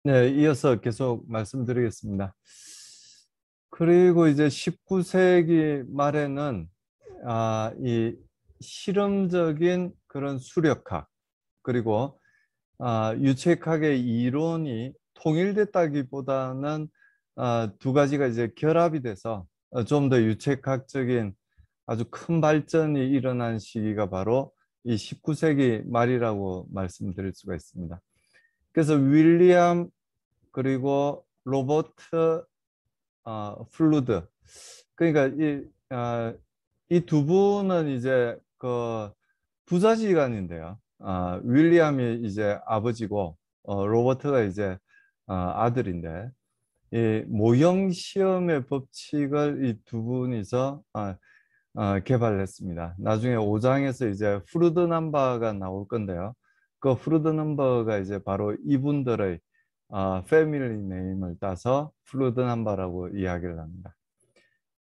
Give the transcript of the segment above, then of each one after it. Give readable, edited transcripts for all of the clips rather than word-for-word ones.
네, 이어서 계속 말씀드리겠습니다. 그리고 이제 19세기 말에는 이 실험적인 그런 수력학 그리고 유책학의 이론이 통일됐다기보다는 두 가지가 이제 결합이 돼서 좀 더 유책학적인 아주 큰 발전이 일어난 시기가 바로 이 19세기 말이라고 말씀드릴 수가 있습니다. 그래서 윌리엄 그리고 로버트 플루드. 그러니까 이 두 분은 이제 그 부자지간인데요. 윌리엄이 이제 아버지고 로버트가 이제 아들인데 이 모형 시험의 법칙을 이 두 분이서 개발했습니다. 나중에 5장에서 이제 프루드 넘버가 나올 건데요. 그 프루드 넘버가 이제 바로 이분들의 패밀리 네임을 따서 프루드 넘버라고 이야기를 합니다.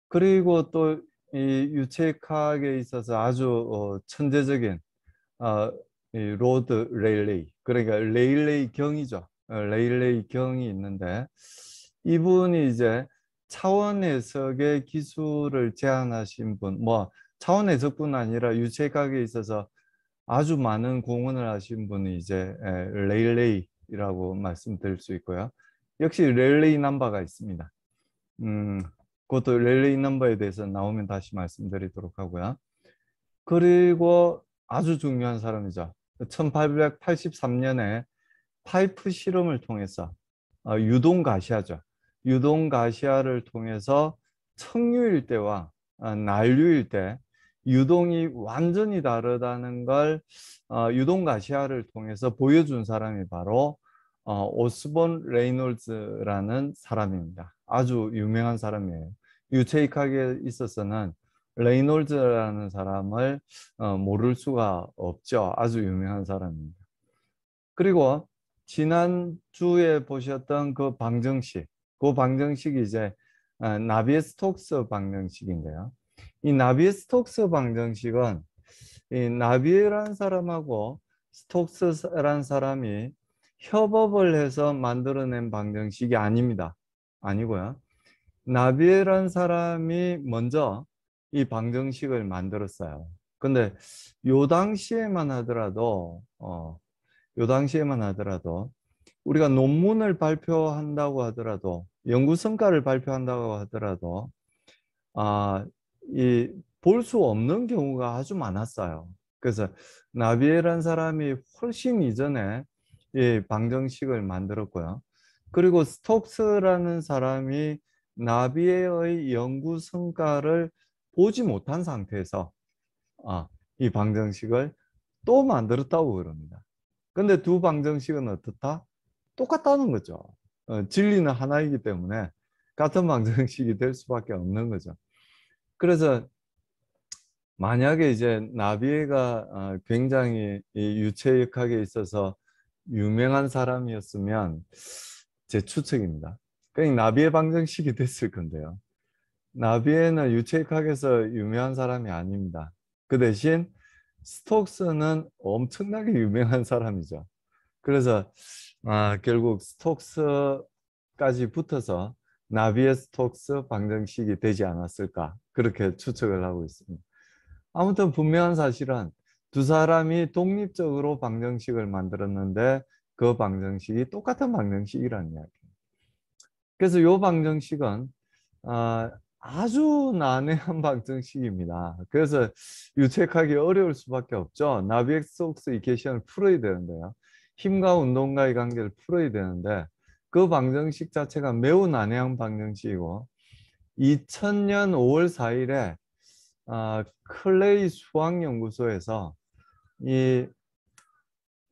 그리고 또 이 유체학에 있어서 아주 천재적인 어, 이 로드 레일레이, 그러니까 레일레이 경이죠. 레일레이 경이 있는데 이분이 이제 차원 해석의 기술을 제안하신 분, 뭐 차원 해석뿐 아니라 유체학에 있어서 아주 많은 공헌을 하신 분이 이제 레일레이라고 말씀드릴 수 있고요. 역시 레일레이 넘버가 있습니다. 음, 그것도 레일레이 넘버에 대해서 나오면 다시 말씀드리도록 하고요. 그리고 아주 중요한 사람이죠. 1883년에 파이프 실험을 통해서 유동가시아죠. 유동가시아를 통해서 청류일 때와 난류일 때 유동이 완전히 다르다는 걸 유동가시아를 통해서 보여준 사람이 바로 오스본 레이놀즈라는 사람입니다. 아주 유명한 사람이에요. 유체이크학에 있어서는 레이놀즈라는 사람을 모를 수가 없죠. 아주 유명한 사람입니다. 그리고 지난주에 보셨던 그 방정식, 그 방정식이 이제 나비에 스톡스 방정식인데요. 이 나비에 스톡스 방정식은 이 나비에라는 사람하고 스톡스라는 사람이 협업을 해서 만들어낸 방정식이 아닙니다. 아니고요. 나비에라는 사람이 먼저 이 방정식을 만들었어요. 근데 요 당시에만 하더라도 요 당시에만 하더라도 우리가 논문을 발표한다고 하더라도 연구 성과를 발표한다고 하더라도 이 볼 수 없는 경우가 아주 많았어요. 그래서 나비에라는 사람이 훨씬 이전에 이 방정식을 만들었고요. 그리고 스톡스라는 사람이 나비에의 연구 성과를 보지 못한 상태에서 이 방정식을 또 만들었다고 그럽니다. 근데 두 방정식은 어떻다? 똑같다는 거죠. 진리는 하나이기 때문에 같은 방정식이 될 수밖에 없는 거죠. 그래서 만약에 이제 나비에가 굉장히 이 유체역학에 있어서 유명한 사람이었으면 제 추측입니다. 그냥 나비에 방정식이 됐을 건데요. 나비에는 유체역학에서 유명한 사람이 아닙니다. 그 대신 스톡스는 엄청나게 유명한 사람이죠. 그래서 결국 스톡스까지 붙어서 나비에 스톡스 방정식이 되지 않았을까 그렇게 추측을 하고 있습니다. 아무튼 분명한 사실은 두 사람이 독립적으로 방정식을 만들었는데 그 방정식이 똑같은 방정식이라는 이야기입니다. 그래서 이 방정식은 아주 난해한 방정식입니다. 그래서 유책하기 어려울 수밖에 없죠. 나비엑소스 이케이션을 풀어야 되는데요. 힘과 운동과의 관계를 풀어야 되는데 그 방정식 자체가 매우 난해한 방정식이고 2000년 5월 4일에 클레이 수학연구소에서 이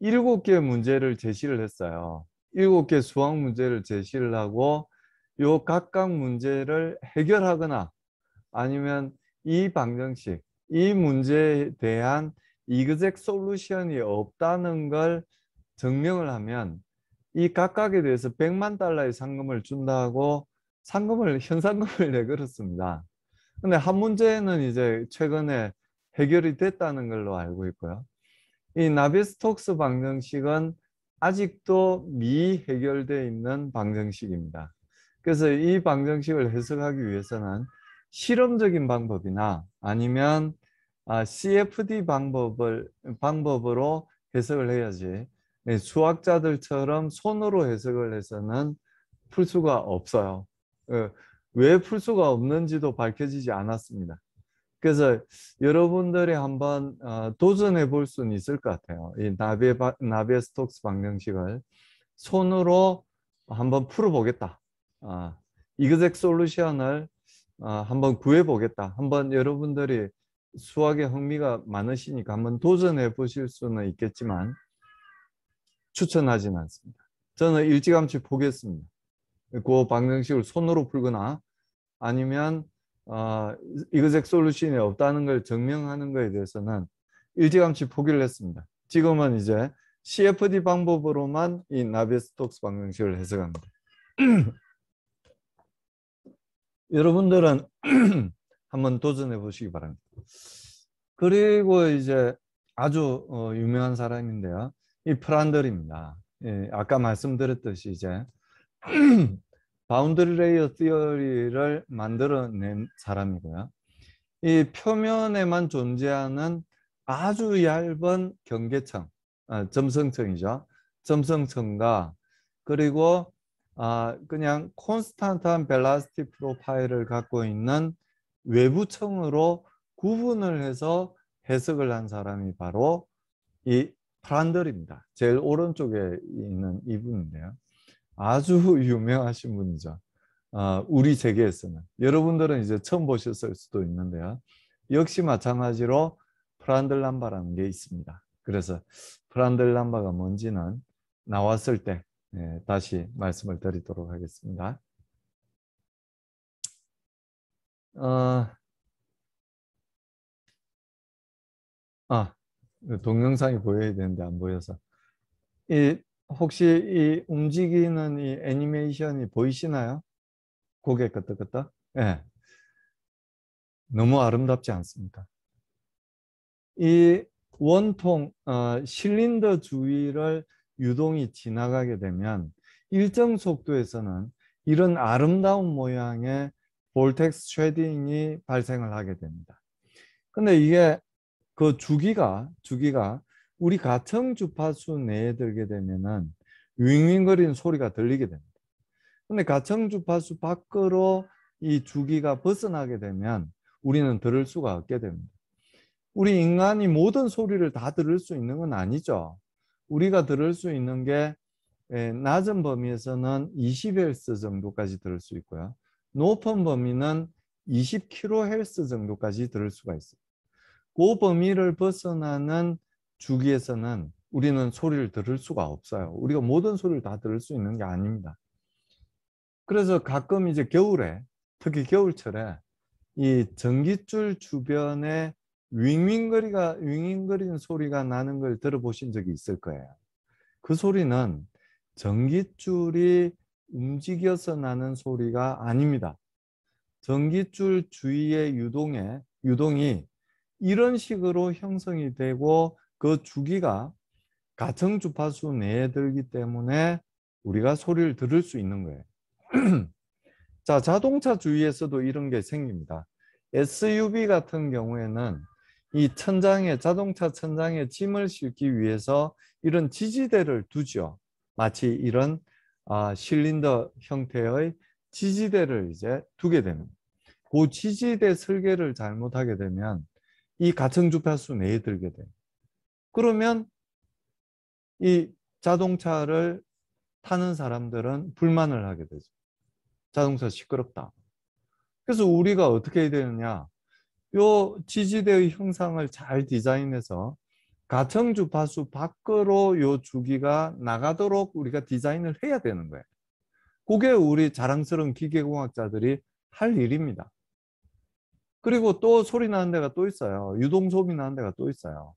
7개 문제를 제시를 했어요. 7개 수학 문제를 제시를 하고 요 각각 문제를 해결하거나 아니면 이 방정식, 이 문제에 대한 이그젝 솔루션이 없다는 걸 증명을 하면 이 각각에 대해서 100만 달러의 상금을 준다고 현상금을 내걸었습니다. 근데 한 문제는 이제 최근에 해결이 됐다는 걸로 알고 있고요. 이 나비스톡스 방정식은 아직도 미해결되어 있는 방정식입니다. 그래서 이 방정식을 해석하기 위해서는 실험적인 방법이나 아니면 CFD 방법으로 해석을 해야지 수학자들처럼 손으로 해석을 해서는 풀 수가 없어요. 왜 풀 수가 없는지도 밝혀지지 않았습니다. 그래서 여러분들이 한번 도전해 볼 수는 있을 것 같아요. 이 나비에스톡스 방정식을 손으로 한번 풀어보겠다. 이그젝 솔루션을 한번 구해보겠다. 한번 여러분들이 수학에 흥미가 많으시니까 한번 도전해 보실 수는 있겠지만 추천하지는 않습니다. 저는 일찌감치 포기했습니다. 그 방정식을 손으로 풀거나 아니면 이그젝 솔루션이 없다는 걸 증명하는 것에 대해서는 일찌감치 포기를 했습니다. 지금은 이제 CFD 방법으로만 이 나비에스톡스 방정식을 해석합니다. 여러분들은 한번 도전해 보시기 바랍니다. 그리고 이제 아주 유명한 사람인데요. 이 프란들입니다. 예, 아까 말씀드렸듯이 이제 바운드리 레이어 티어리를 만들어낸 사람이고요. 이 표면에만 존재하는 아주 얇은 경계청, 점성청이죠. 점성청과 그리고 그냥 콘스탄트한 벨라스티 프로파일을 갖고 있는 외부청으로 구분을 해서 해석을 한 사람이 바로 이 프란들입니다. 제일 오른쪽에 있는 이분인데요. 아주 유명하신 분이죠. 우리 세계에서는. 여러분들은 이제 처음 보셨을 수도 있는데요. 역시 마찬가지로 프란들 남바라는 게 있습니다. 그래서 프란들 남바가 뭔지는 나왔을 때 다시 말씀을 드리도록 하겠습니다. 동영상이 보여야 되는데 안 보여서. 혹시 이 움직이는 이 애니메이션이 보이시나요? 고개 끄덕끄덕? 예. 너무 아름답지 않습니까? 이 원통 실린더 주위를 유동이 지나가게 되면 일정 속도에서는 이런 아름다운 모양의 볼텍스 쉐딩이 발생을 하게 됩니다. 근데 이게 그 주기가 우리 가청 주파수 내에 들게 되면은 윙윙거리는 소리가 들리게 됩니다. 근데 가청 주파수 밖으로 이 주기가 벗어나게 되면 우리는 들을 수가 없게 됩니다. 우리 인간이 모든 소리를 다 들을 수 있는 건 아니죠. 우리가 들을 수 있는 게 낮은 범위에서는 20Hz 정도까지 들을 수 있고요. 높은 범위는 20kHz 정도까지 들을 수가 있어요. 그 범위를 벗어나는 주기에서는 우리는 소리를 들을 수가 없어요. 우리가 모든 소리를 다 들을 수 있는 게 아닙니다. 그래서 가끔 이제 겨울에, 특히 겨울철에 이 전깃줄 주변에 윙윙거리는 소리가 나는 걸 들어보신 적이 있을 거예요. 그 소리는 전깃줄이 움직여서 나는 소리가 아닙니다. 전깃줄 주위의 유동이 이런 식으로 형성이 되고 그 주기가 가청 주파수 내에 들기 때문에 우리가 소리를 들을 수 있는 거예요. 자, 자동차 주위에서도 이런 게 생깁니다. SUV 같은 경우에는 이 자동차 천장에 짐을 싣기 위해서 이런 지지대를 두죠. 마치 이런 실린더 형태의 지지대를 이제 두게 됩니다. 그 지지대 설계를 잘못하게 되면 이 가청 주파수 내에 들게 돼요. 그러면 이 자동차를 타는 사람들은 불만을 하게 되죠. 자동차 시끄럽다. 그래서 우리가 어떻게 해야 되느냐? 요 지지대의 형상을 잘 디자인해서 가청 주파수 밖으로 요 주기가 나가도록 우리가 디자인을 해야 되는 거예요. 그게 우리 자랑스러운 기계공학자들이 할 일입니다. 그리고 또 소리 나는 데가 또 있어요. 유동 소음이 나는 데가 또 있어요.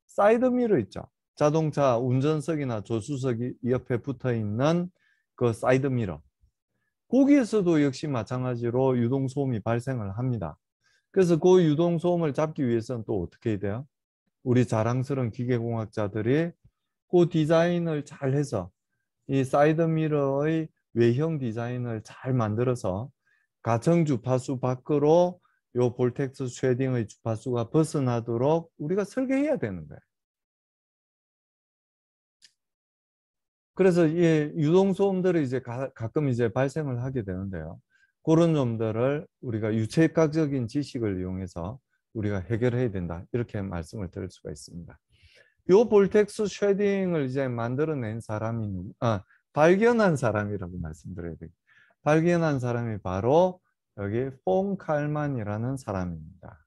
사이드 미러 있죠. 자동차 운전석이나 조수석이 옆에 붙어 있는 그 사이드 미러. 거기에서도 역시 마찬가지로 유동 소음이 발생을 합니다. 그래서 그 유동 소음을 잡기 위해서는 또 어떻게 해야 돼요? 우리 자랑스러운 기계공학자들이 그 디자인을 잘 해서 이 사이드 미러의 외형 디자인을 잘 만들어서 가청 주파수 밖으로 요 볼텍스 쉐딩의 주파수가 벗어나도록 우리가 설계해야 되는 거예요. 그래서 이 유동소음들이 이제 가끔 이제 발생을 하게 되는데요. 그런 점들을 우리가 유체학적인 지식을 이용해서 우리가 해결해야 된다. 이렇게 말씀을 드릴 수가 있습니다. 요 볼텍스 쉐딩을 이제 만들어낸 사람이 발견한 사람이라고 말씀드려야 돼요. 발견한 사람이 바로 여기 폰 칼만이라는 사람입니다.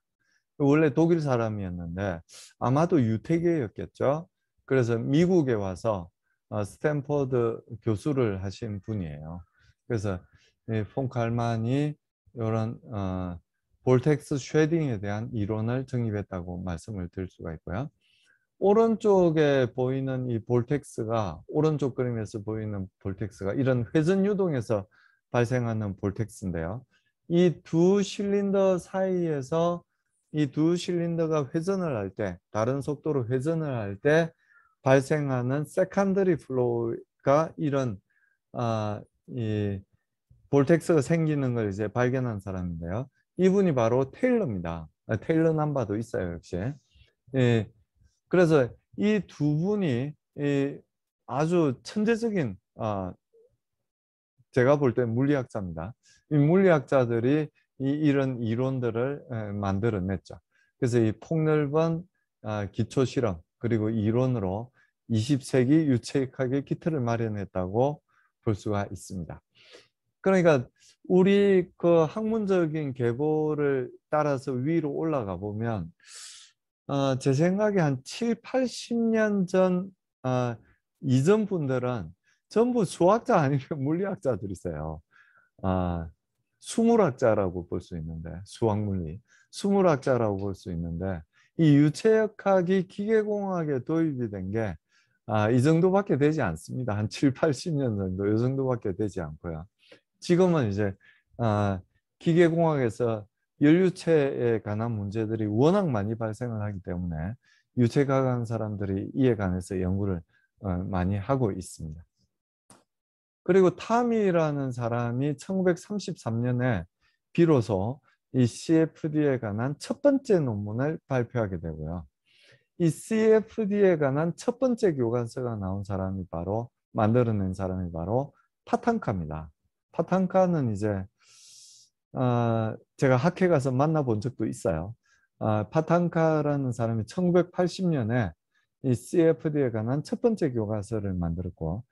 원래 독일 사람이었는데 아마도 유태계였겠죠. 그래서 미국에 와서 스탠퍼드 교수를 하신 분이에요. 그래서 폰 칼만이 이런 볼텍스 쉐딩에 대한 이론을 정립했다고 말씀을 드릴 수가 있고요. 오른쪽에 보이는 이 볼텍스가 오른쪽 그림에서 보이는 볼텍스가 이런 회전 유동에서 발생하는 볼텍스인데요. 이 두 실린더 사이에서 이 두 실린더가 회전을 할 때, 다른 속도로 회전을 할 때 발생하는 세컨더리 플로우가 이런 이 볼텍스가 생기는 걸 이제 발견한 사람인데요. 이분이 바로 테일러입니다. 테일러 남바도 있어요, 역시. 예, 그래서 이 두 분이 아주 천재적인 제가 볼 때 물리학자입니다. 이 물리학자들이 이런 이론들을 만들어냈죠. 그래서 이 폭넓은 기초 실험 그리고 이론으로 20세기 유체역학의 기틀을 마련했다고 볼 수가 있습니다. 그러니까 우리 그 학문적인 계보를 따라서 위로 올라가 보면 제 생각에 한 7, 80년 전 이전 분들은 전부 수학자 아니면 물리학자들이세요. 수물학자라고 볼 수 있는데 수학물리, 수물학자라고 볼 수 있는데 이 유체역학이 기계공학에 도입이 된 게 이 정도밖에 되지 않습니다. 한 7, 80년 정도 이 정도밖에 되지 않고요. 지금은 이제 기계공학에서 연료체에 관한 문제들이 워낙 많이 발생을 하기 때문에 유체과학 사람들이 이에 관해서 연구를 많이 하고 있습니다. 그리고 탐이라는 사람이 1933년에 비로소 이 CFD에 관한 첫 번째 논문을 발표하게 되고요. 이 CFD에 관한 첫 번째 교과서가 나온 사람이 바로 만들어낸 사람이 바로 파탄카입니다. 파탄카는 이제 제가 학회 가서 만나본 적도 있어요. 파탄카라는 사람이 1980년에 이 CFD에 관한 첫 번째 교과서를 만들었고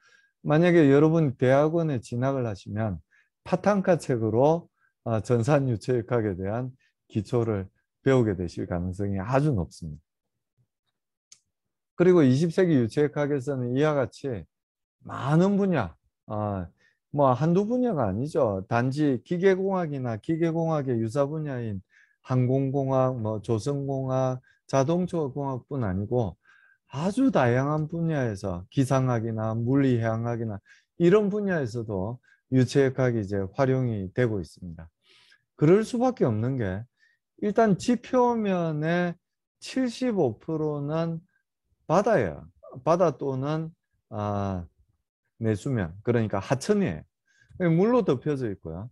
만약에 여러분 대학원에 진학을 하시면 파탄카 책으로 전산유체역학에 대한 기초를 배우게 되실 가능성이 아주 높습니다. 그리고 20세기 유체역학에서는 이와 같이 많은 분야, 뭐 한두 분야가 아니죠. 단지 기계공학이나 기계공학의 유사 분야인 항공공학, 뭐 조선공학, 자동차공학뿐 아니고 아주 다양한 분야에서 기상학이나 물리해양학이나 이런 분야에서도 유체역학이 이제 활용이 되고 있습니다. 그럴 수밖에 없는 게 일단 지표면의 75%는 바다예요. 바다 또는 내수면, 그러니까 하천이에요. 물로 덮여져 있고요.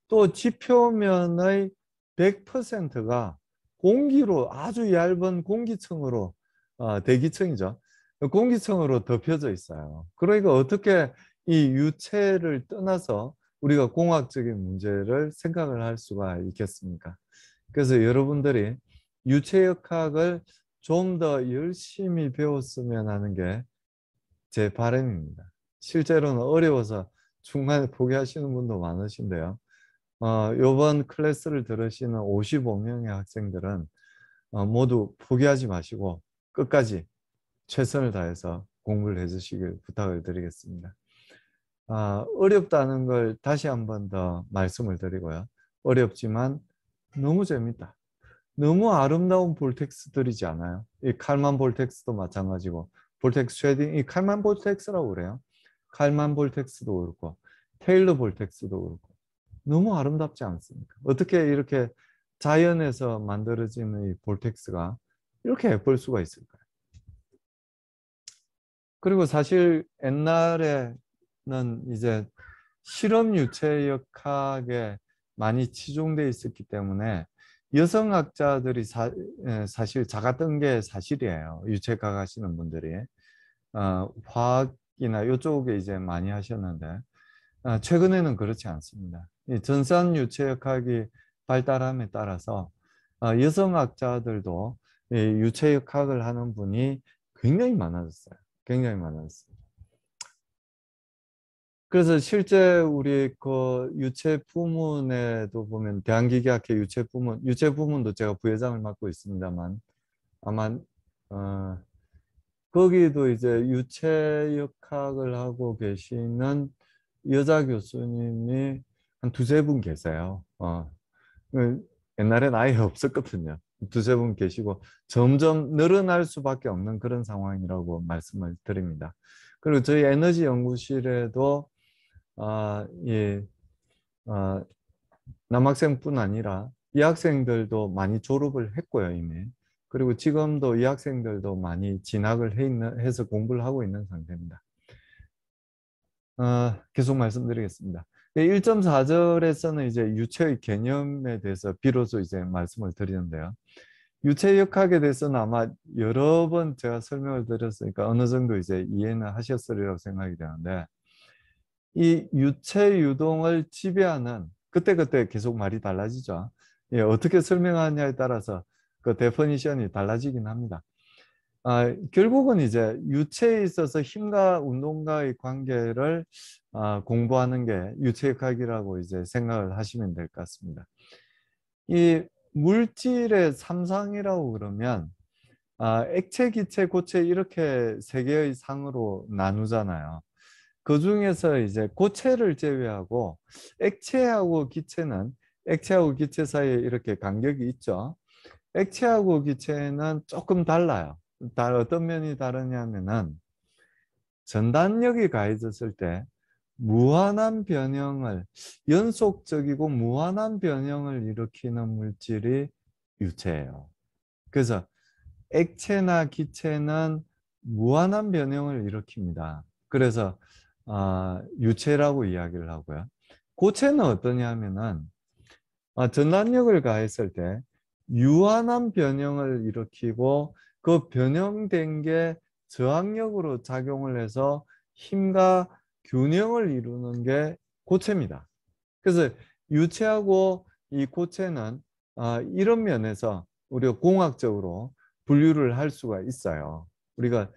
또 지표면의 100%가 공기로 아주 얇은 공기층으로 대기층이죠. 공기층으로 덮여져 있어요. 그러니까 어떻게 이 유체를 떠나서 우리가 공학적인 문제를 생각을 할 수가 있겠습니까? 그래서 여러분들이 유체역학을 좀 더 열심히 배웠으면 하는 게 제 바람입니다. 실제로는 어려워서 중간에 포기하시는 분도 많으신데요. 이번 클래스를 들으시는 55명의 학생들은 모두 포기하지 마시고 끝까지 최선을 다해서 공부를 해주시길 부탁을 드리겠습니다. 어렵다는 걸 다시 한 번 더 말씀을 드리고요. 어렵지만 너무 재밌다. 너무 아름다운 볼텍스들이지 않아요? 이 칼만 볼텍스도 마찬가지고 볼텍스 쉐딩, 이 칼만 볼텍스라고 그래요. 칼만 볼텍스도 그렇고 테일러 볼텍스도 그렇고 너무 아름답지 않습니까? 어떻게 이렇게 자연에서 만들어지는 이 볼텍스가 이렇게 예쁠 수가 있을까요? 그리고 사실 옛날에는 이제 실험 유체역학에 많이 치중돼 있었기 때문에 여성학자들이 사실 작았던 게 사실이에요. 유체학 하시는 분들이. 화학이나 이쪽에 이제 많이 하셨는데 최근에는 그렇지 않습니다. 이 전산 유체역학이 발달함에 따라서 여성학자들도 이 유체역학을 하는 분이 굉장히 많아졌어요. 굉장히 많아졌어요. 그래서 실제 우리 그 유체 부문에도 보면 대한기계학회 유체 부문도 제가 부회장을 맡고 있습니다만 아마 어, 거기도 이제 유체역학을 하고 계시는 여자 교수님이 한 두세 분 계세요. 옛날엔 아예 없었거든요. 두세 분 계시고 점점 늘어날 수밖에 없는 그런 상황이라고 말씀을 드립니다. 그리고 저희 에너지 연구실에도 예, 아, 남학생뿐 아니라 이 학생들도 많이 졸업을 했고요, 이미. 그리고 지금도 이 학생들도 많이 진학을 해서 공부를 하고 있는 상태입니다. 계속 말씀드리겠습니다. 1.4절에서는 이제 유체의 개념에 대해서 비로소 이제 말씀을 드리는데요. 유체역학에 대해서는 아마 여러 번 제가 설명을 드렸으니까 어느 정도 이제 이해는 하셨으리라고 생각이 되는데, 이 유체 유동을 지배하는 그때그때 계속 말이 달라지죠. 예, 어떻게 설명하냐에 따라서 그 데퍼니션이 달라지긴 합니다. 결국은 이제 유체에 있어서 힘과 운동과의 관계를 공부하는 게 유체역학이라고 이제 생각을 하시면 될 것 같습니다. 이 물질의 삼상이라고 그러면 액체, 기체, 고체 이렇게 세 개의 상으로 나누잖아요. 그 중에서 이제 고체를 제외하고 액체하고 기체 사이에 이렇게 간격이 있죠. 액체하고 기체는 조금 달라요. 어떤 면이 다르냐면은 전단력이 가해졌을 때 무한한 변형을 연속적이고 무한한 변형을 일으키는 물질이 유체예요. 그래서 액체나 기체는 무한한 변형을 일으킵니다. 그래서 유체라고 이야기를 하고요. 고체는 어떠냐면은 전단력을 가했을 때 유한한 변형을 일으키고 그 변형된 게 저항력으로 작용을 해서 힘과 균형을 이루는 게 고체입니다. 그래서 유체하고 이 고체는 이런 면에서 우리가 공학적으로 분류를 할 수가 있어요. 우리가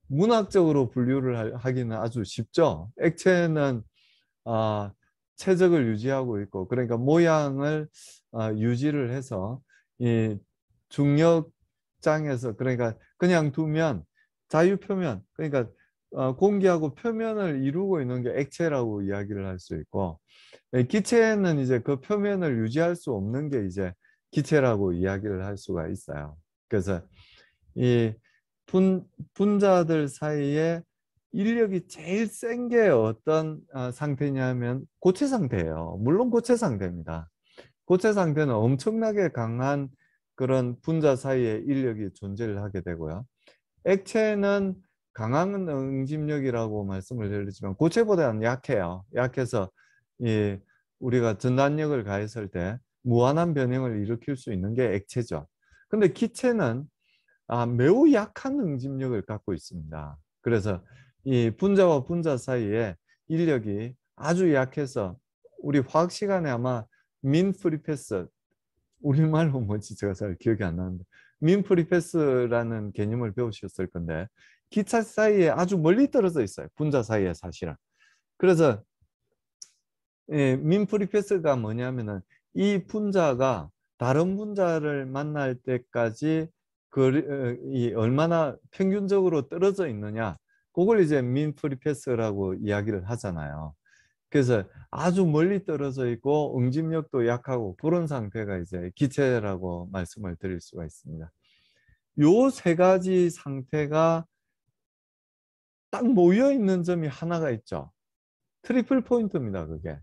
문학적으로 분류를 하기는 아주 쉽죠. 액체는 최적을 유지하고 있고, 그러니까 모양을 유지를 해서 이 중력장에서, 그러니까 그냥 두면 자유표면, 그러니까 공기하고 표면을 이루고 있는 게 액체라고 이야기를 할 수 있고, 기체는 이제 그 표면을 유지할 수 없는 게 이제 기체라고 이야기를 할 수가 있어요. 그래서 이 분자들 사이에 인력이 제일 센 게 어떤 상태냐면 고체 상태예요. 물론 고체 상태입니다. 고체 상태는 엄청나게 강한 그런 분자 사이에 인력이 존재를 하게 되고요. 액체는 강한 응집력이라고 말씀을 드렸지만 고체보다는 약해요. 약해서 이 우리가 전단력을 가했을 때 무한한 변형을 일으킬 수 있는 게 액체죠. 근데 기체는 매우 약한 응집력을 갖고 있습니다. 그래서 이 분자와 분자 사이에 인력이 아주 약해서 우리 화학 시간에 아마 민 프리패스, 우리말로 뭔지 제가 잘 기억이 안 나는데 민 프리패스라는 개념을 배우셨을 건데 기차 사이에 아주 멀리 떨어져 있어요. 분자 사이에 사실은. 그래서 민 프리패스가 뭐냐면은 이 분자가 다른 분자를 만날 때까지 이 얼마나 평균적으로 떨어져 있느냐, 그걸 이제 민 프리패스라고 이야기를 하잖아요. 그래서 아주 멀리 떨어져 있고 응집력도 약하고 그런 상태가 이제 기체라고 말씀을 드릴 수가 있습니다. 요 세 가지 상태가 딱 모여 있는 점이 하나가 있죠. 트리플 포인트입니다, 그게.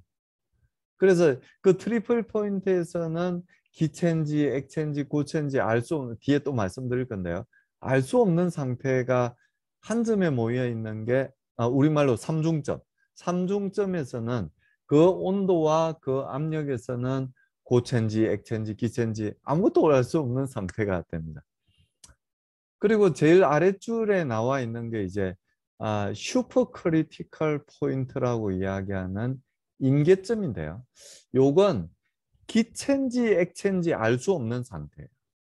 그래서 그 트리플 포인트에서는 기체인지 액체인지 고체인지 알 수 없는, 뒤에 또 말씀드릴 건데요. 알 수 없는 상태가 한 점에 모여 있는 게 우리말로 삼중점. 삼중점에서는 그 온도와 그 압력에서는 고체인지 액체인지 기체인지 아무것도 알 수 없는 상태가 됩니다. 그리고 제일 아랫줄에 나와 있는 게 이제 슈퍼 크리티컬 포인트라고 이야기하는 임계점인데요. 요건 기체인지 액체인지 알 수 없는 상태예요.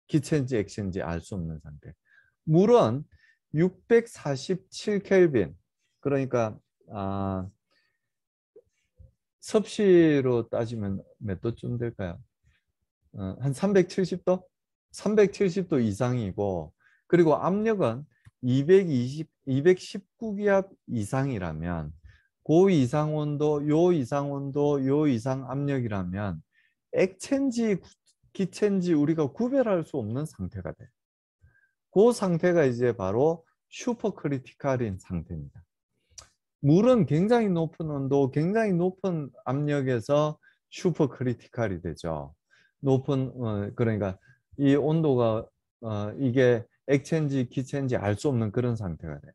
기체인지 액체인지 알 수 없는 상태. 물은 647 켈빈, 그러니까 섭씨로 따지면 몇 도쯤 될까요? 한 370도? 370도 이상이고, 그리고 압력은 219기압 이상이라면, 그 이상 온도, 요 이상 온도, 요 이상 압력이라면 액체인지 기체인지 우리가 구별할 수 없는 상태가 돼요. 그 상태가 이제 바로 슈퍼 크리티컬인 상태입니다. 물은 굉장히 높은 온도, 굉장히 높은 압력에서 슈퍼 크리티컬이 되죠. 높은 그러니까 이 온도가 이게 액체인지 기체인지 알 수 없는 그런 상태가 돼요.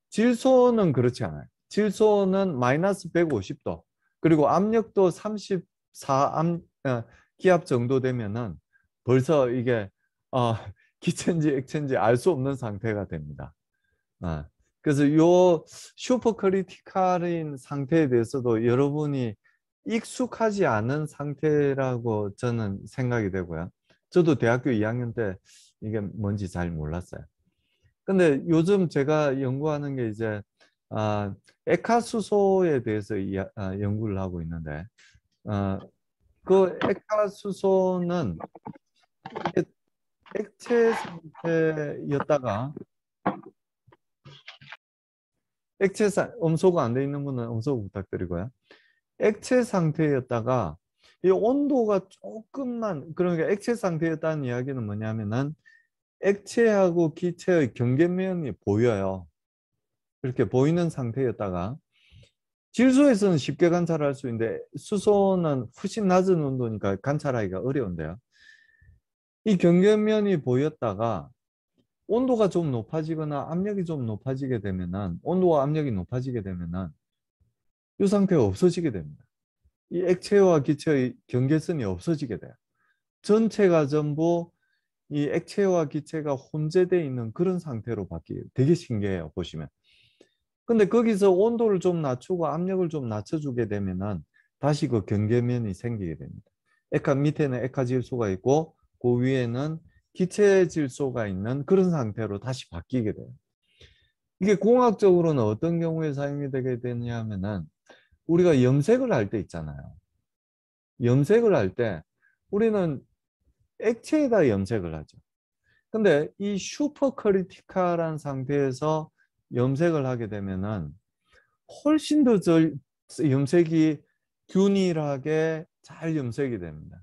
질소는 그렇지 않아요. 질소는 마이너스 150도 그리고 압력도 34 기압 정도 되면은 벌써 이게 기체인지 액체인지 알 수 없는 상태가 됩니다. 그래서 요 슈퍼 크리티컬인 상태에 대해서도 여러분이 익숙하지 않은 상태라고 저는 생각이 되고요. 저도 대학교 2학년 때 이게 뭔지 잘 몰랐어요. 근데 요즘 제가 연구하는 게 이제 액화수소에 대해서 연구를 하고 있는데 그 액화수소는 액체 상태였다가 음소거 안 돼 있는 분은 음소거 부탁드리고요. 액체 상태였다가 이 온도가 조금만 그러니까 액체 상태였다는 이야기는 뭐냐면은 액체하고 기체의 경계면이 보여요. 이렇게 보이는 상태였다가 질소에서는 쉽게 관찰할 수 있는데 수소는 훨씬 낮은 온도니까 관찰하기가 어려운데요. 이 경계면이 보였다가 온도가 좀 높아지거나 압력이 좀 높아지게 되면은 온도와 압력이 높아지게 되면은 이 상태가 없어지게 됩니다. 이 액체와 기체의 경계선이 없어지게 돼요. 전체가 전부 이 액체와 기체가 혼재되어 있는 그런 상태로 바뀌어요. 되게 신기해요, 보시면. 근데 거기서 온도를 좀 낮추고 압력을 좀 낮춰주게 되면은 다시 그 경계면이 생기게 됩니다. 밑에는 액화질소가 있고 그 위에는 기체 질소가 있는 그런 상태로 다시 바뀌게 돼요. 이게 공학적으로는 어떤 경우에 사용이 되게 되냐 하면은 우리가 염색을 할 때 있잖아요. 염색을 할 때 우리는 액체에다 염색을 하죠. 근데 이 슈퍼 크리티컬한 상태에서 염색을 하게 되면은 훨씬 더 염색이 균일하게 잘 염색이 됩니다.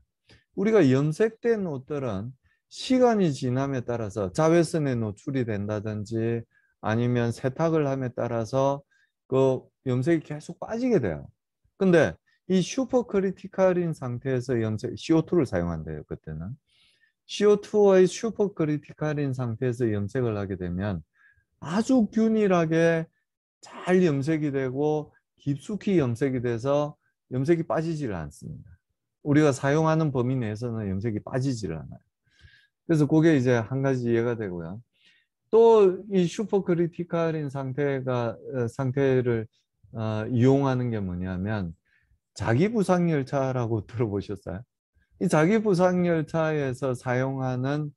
우리가 염색된 옷들은 시간이 지남에 따라서 자외선에 노출이 된다든지 아니면 세탁을 함에 따라서 그 염색이 계속 빠지게 돼요. 근데 이 슈퍼 크리티컬인 상태에서 CO2를 사용한대요, 그때는. CO2의 슈퍼 크리티컬인 상태에서 염색을 하게 되면 아주 균일하게 잘 염색이 되고 깊숙이 염색이 돼서 염색이 빠지지를 않습니다. 우리가 사용하는 범위 내에서는 염색이 빠지지를 않아요. 그래서 그게 이제 한 가지 이해가 되고요. 또 이 슈퍼 크리티컬인 상태를 이용하는 게 뭐냐면 자기 부상 열차라고 들어보셨어요? 이 자기 부상 열차에서 사용하는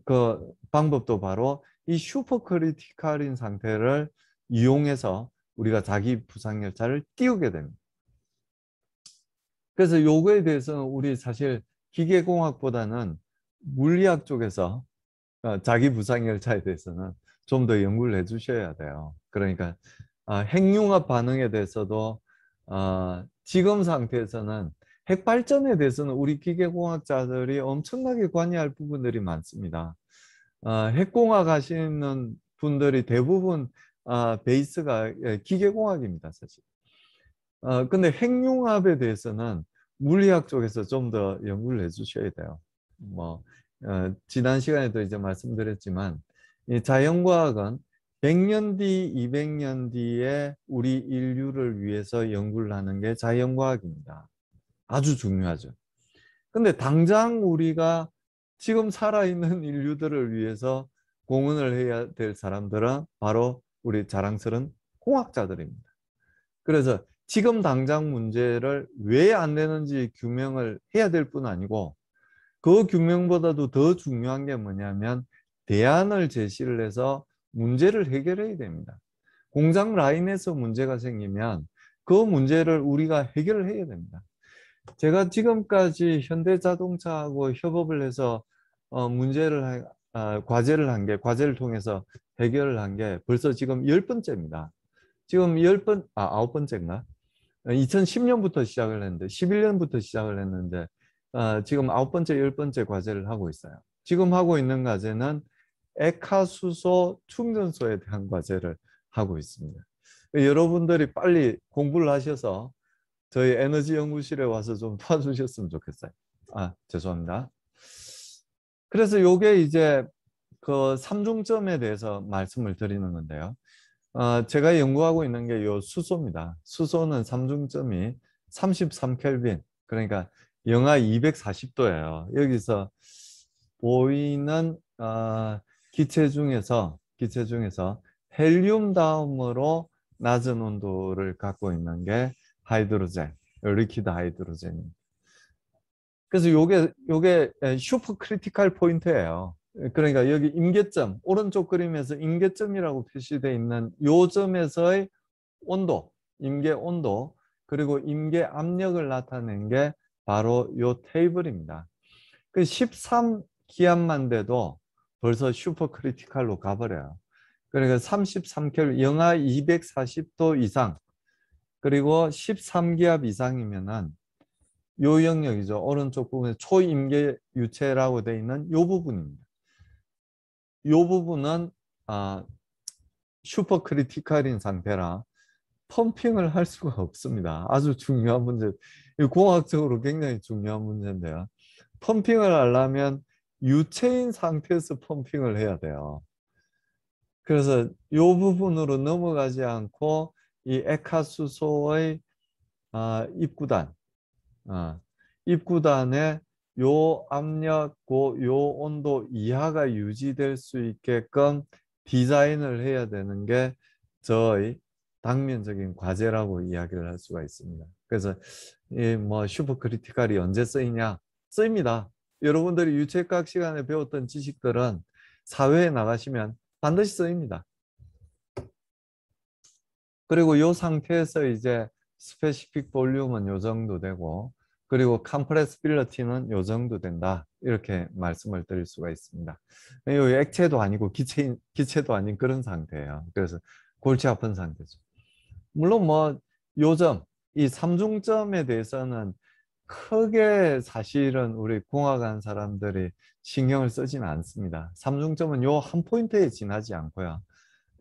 그 방법도 바로 이 슈퍼 크리티컬인 상태를 이용해서 우리가 자기 부상 열차를 띄우게 됩니다. 그래서 요거에 대해서는 우리 사실 기계공학보다는 물리학 쪽에서 자기 부상 열차에 대해서는 좀 더 연구를 해 주셔야 돼요. 그러니까 핵융합 반응에 대해서도 지금 상태에서는 핵 발전에 대해서는 우리 기계공학자들이 엄청나게 관여할 부분들이 많습니다. 핵공학 하시는 분들이 대부분 베이스가 기계공학입니다, 사실. 근데 핵융합에 대해서는 물리학 쪽에서 좀 더 연구를 해 주셔야 돼요. 뭐 지난 시간에도 이제 말씀드렸지만 이 자연과학은 100년 뒤, 200년 뒤에 우리 인류를 위해서 연구를 하는 게 자연과학입니다. 아주 중요하죠. 근데 당장 우리가 지금 살아있는 인류들을 위해서 공헌을 해야 될 사람들은 바로 우리 자랑스러운 공학자들입니다. 그래서 지금 당장 문제를 왜 안 되는지 규명을 해야 될 뿐 아니고 그 규명보다도 더 중요한 게 뭐냐면 대안을 제시를 해서 문제를 해결해야 됩니다. 공장 라인에서 문제가 생기면 그 문제를 우리가 해결을 해야 됩니다. 제가 지금까지 현대자동차하고 협업을 해서 과제를 한 게, 과제를 통해서 해결을 한 게 벌써 지금 10번째입니다. 지금 9번째인가? 2010년부터 시작을 했는데, 11년부터 시작을 했는데, 지금 9번째, 10번째 과제를 하고 있어요. 지금 하고 있는 과제는 액화수소 충전소에 대한 과제를 하고 있습니다. 여러분들이 빨리 공부를 하셔서 저희 에너지 연구실에 와서 좀 도와주셨으면 좋겠어요. 죄송합니다. 그래서 요게 이제 그 삼중점에 대해서 말씀을 드리는 건데요. 제가 연구하고 있는 게 요 수소입니다. 수소는 삼중점이 33켈빈, 그러니까 영하 240도예요. 여기서 보이는 기체 중에서 헬륨 다음으로 낮은 온도를 갖고 있는 게 하이드로젠, 리퀴드 하이드로젠입니다. 그래서 요게 슈퍼 크리티컬 포인트예요. 그러니까 여기 임계점, 오른쪽 그림에서 임계점이라고 표시되어 있는 요 점에서의 온도, 임계 온도, 그리고 임계 압력을 나타낸 게 바로 요 테이블입니다. 그 13기압만 돼도 벌써 슈퍼 크리티컬로 가버려요. 그러니까 33켈빈, 영하 240도 이상, 그리고 13기압 이상이면은 요 영역이죠. 오른쪽 부분에 초임계 유체라고 되어 있는 요 부분입니다. 요 부분은 슈퍼 크리티컬인 상태라 펌핑을 할 수가 없습니다. 아주 중요한 문제, 공학적으로 굉장히 중요한 문제인데요. 펌핑을 하려면 유체인 상태에서 펌핑을 해야 돼요. 그래서 요 부분으로 넘어가지 않고 이 액화수소의 입구단, 입구단에 요 압력, 요 온도 이하가 유지될 수 있게끔 디자인을 해야 되는 게 저의 당면적인 과제라고 이야기를 할 수가 있습니다. 그래서 이 뭐 슈퍼 크리티컬이 언제 쓰이냐? 쓰입니다. 여러분들이 유체과학 시간에 배웠던 지식들은 사회에 나가시면 반드시 쓰입니다. 그리고 이 상태에서 이제 스페시픽 볼륨은 요 정도 되고, 그리고 컴프레스빌리티는 요 정도 된다. 이렇게 말씀을 드릴 수가 있습니다. 이 액체도 아니고 기체도 아닌 그런 상태예요. 그래서 골치 아픈 상태죠. 물론 뭐 요점, 이 삼중점에 대해서는 크게 사실은 우리 공학한 사람들이 신경을 쓰지는 않습니다. 삼중점은 요 한 포인트에 지나지 않고요.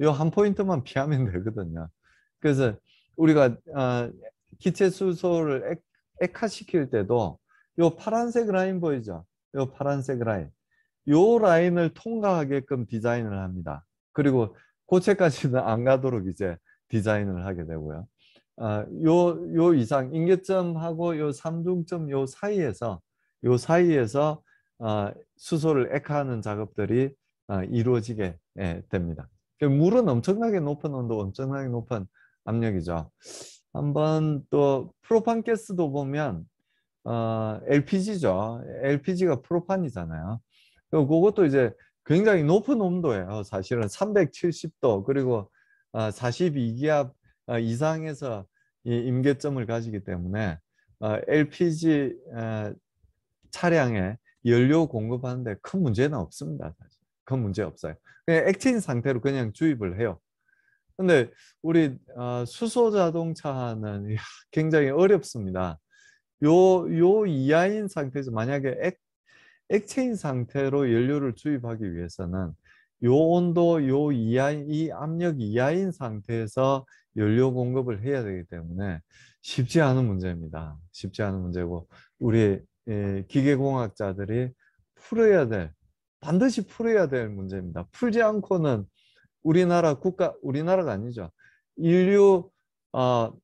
요 한 포인트만 피하면 되거든요. 그래서 우리가 기체 수소를 액화시킬 때도 요 파란색 라인 보이죠? 요 파란색 라인. 요 라인을 통과하게끔 디자인을 합니다. 그리고 고체까지는 안 가도록 이제 디자인을 하게 되고요. 요 이상 임계점하고 요 삼중점 요 사이에서 수소를 액화하는 작업들이 이루어지게 됩니다. 물은 엄청나게 높은 온도, 엄청나게 높은 압력이죠. 한번 또 프로판 가스도 보면 LPG죠. LPG가 프로판이잖아요. 그것도 이제 굉장히 높은 온도예요. 사실은 370도 그리고 42기압 이상에서 이 임계점을 가지기 때문에 LPG 차량에 연료 공급하는데 큰 문제는 없습니다. 사실. 큰 문제 없어요. 그냥 액체인 상태로 그냥 주입을 해요. 근데 우리 수소 자동차는 굉장히 어렵습니다. 요 이하인 상태에서 만약에 액체인 상태로 연료를 주입하기 위해서는 요 온도, 요 이하인, 이 압력 이하인 상태에서 연료 공급을 해야 되기 때문에 쉽지 않은 문제입니다. 쉽지 않은 문제고 우리 기계공학자들이 풀어야 될, 반드시 풀어야 될 문제입니다. 풀지 않고는 우리나라가 아니죠. 인류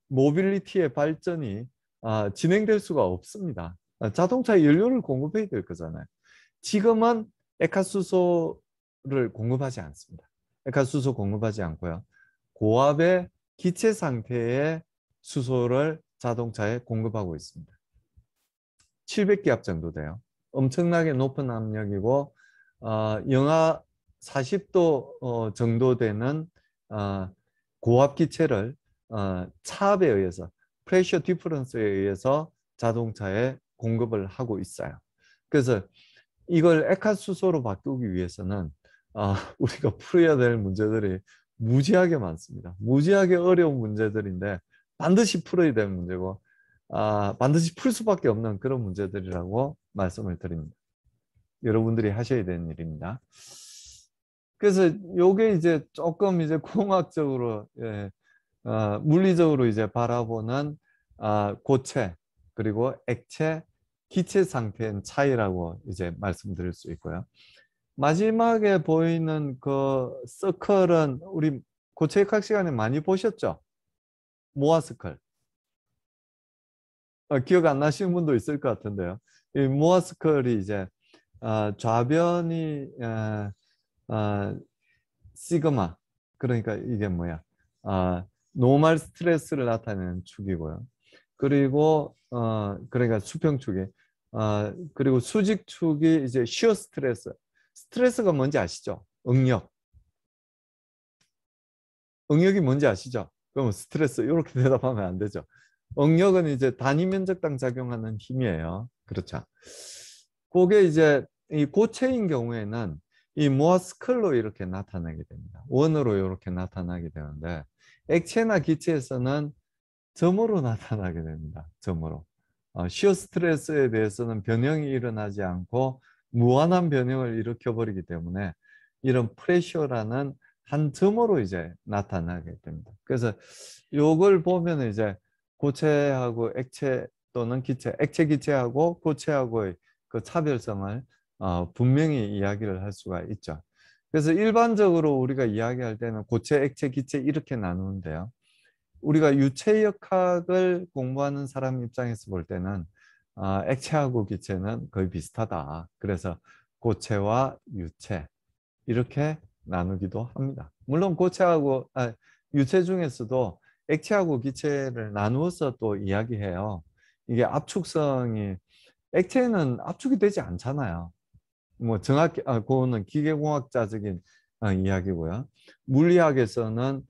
모빌리티의 발전이 진행될 수가 없습니다. 자동차에 연료를 공급해야 될 거잖아요. 지금은 액화수소를 공급하지 않습니다. 액화수소 공급하지 않고요. 고압의 기체 상태의 수소를 자동차에 공급하고 있습니다. 700기압 정도 돼요. 엄청나게 높은 압력이고 영하 40도 정도 되는 고압 기체를 차압에 의해서 프레셔 디퍼런스에 의해서 자동차에 공급을 하고 있어요. 그래서 이걸 액화수소로 바꾸기 위해서는 우리가 풀어야 될 문제들이 무지하게 많습니다. 무지하게 어려운 문제들인데 반드시 풀어야 될 문제고 반드시 풀 수밖에 없는 그런 문제들이라고 말씀을 드립니다. 여러분들이 하셔야 되는 일입니다. 그래서 요게 이제 조금 이제 공학적으로 물리적으로 이제 바라보는 고체 그리고 액체, 기체 상태의 차이라고 이제 말씀드릴 수 있고요. 마지막에 보이는 그 서클은 우리 고체역학 시간에 많이 보셨죠? 모아스클. 기억 안 나시는 분도 있을 것 같은데요. 이 모아스클이 이제 좌변이 시그마. 그러니까 이게 뭐야? 노멀 스트레스를 나타내는 축이고요. 그리고 그러니까 수평축이 그리고 수직축이 이제 시어 스트레스. 스트레스가 뭔지 아시죠? 응력. 응력이 뭔지 아시죠? 그럼 스트레스 이렇게 대답하면 안 되죠. 응력은 이제 단위 면적당 작용하는 힘이에요. 그렇죠. 그게 이제 이 고체인 경우에는 이 모아스클로 이렇게 나타나게 됩니다. 원으로 이렇게 나타나게 되는데 액체나 기체에서는 점으로 나타나게 됩니다. 점으로. 시어 스트레스에 대해서는 변형이 일어나지 않고 무한한 변형을 일으켜버리기 때문에 이런 프레셔라는 한 점으로 이제 나타나게 됩니다. 그래서 요걸 보면 이제 고체하고 액체 또는 기체, 액체 기체하고 고체하고의 그 차별성을 분명히 이야기를 할 수가 있죠. 그래서 일반적으로 우리가 이야기할 때는 고체, 액체, 기체 이렇게 나누는데요. 우리가 유체역학을 공부하는 사람 입장에서 볼 때는 액체하고 기체는 거의 비슷하다. 그래서 고체와 유체 이렇게 나누기도 합니다. 물론 유체 중에서도 액체하고 기체를 나누어서 또 이야기해요. 이게 압축성이 액체는 압축이 되지 않잖아요. 뭐 정확히 그거는 기계공학자적인 이야기고요. 물리학에서는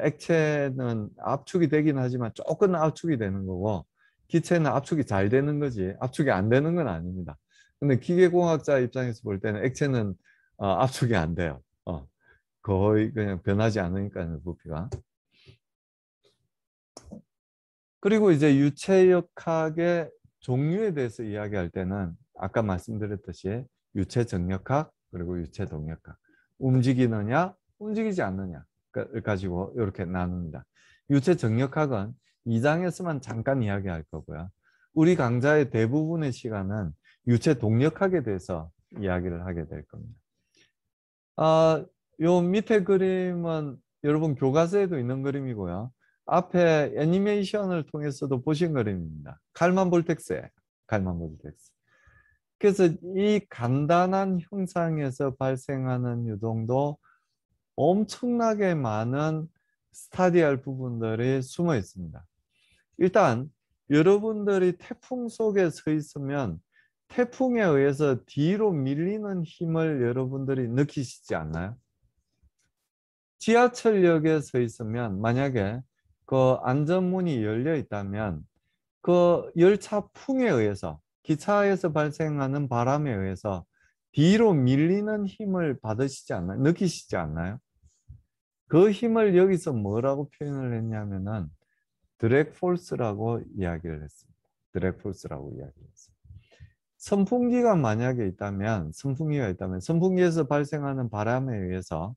액체는 압축이 되긴 하지만 조금 압축이 되는 거고 기체는 압축이 잘 되는 거지 압축이 안 되는 건 아닙니다. 근데 기계공학자 입장에서 볼 때는 액체는 압축이 안 돼요. 거의 그냥 변하지 않으니까요, 부피가. 그리고 이제 유체역학의 종류에 대해서 이야기할 때는 아까 말씀드렸듯이 유체정역학 그리고 유체동역학 움직이느냐 움직이지 않느냐를 가지고 이렇게 나눕니다. 유체정역학은 2장에서만 잠깐 이야기할 거고요. 우리 강좌의 대부분의 시간은 유체동역학에 대해서 이야기를 하게 될 겁니다. 요 밑에 그림은 여러분 교과서에도 있는 그림이고요. 앞에 애니메이션을 통해서도 보신 그림입니다. 칼만 볼텍스예요. 칼만 볼텍스. 그래서 이 간단한 형상에서 발생하는 유동도 엄청나게 많은 스타디할 부분들이 숨어 있습니다. 일단 여러분들이 태풍 속에 서 있으면 태풍에 의해서 뒤로 밀리는 힘을 여러분들이 느끼시지 않나요? 지하철역에 서 있으면 만약에 그 안전문이 열려 있다면 그 열차 풍에 의해서 기차에서 발생하는 바람에 의해서 뒤로 밀리는 힘을 받으시지 않나요? 느끼시지 않나요? 그 힘을 여기서 뭐라고 표현을 했냐면은 드랙 폴스라고 이야기를 했습니다. 드랙 폴스라고 이야기를 했습니다. 선풍기가 만약에 있다면 선풍기에서 발생하는 바람에 의해서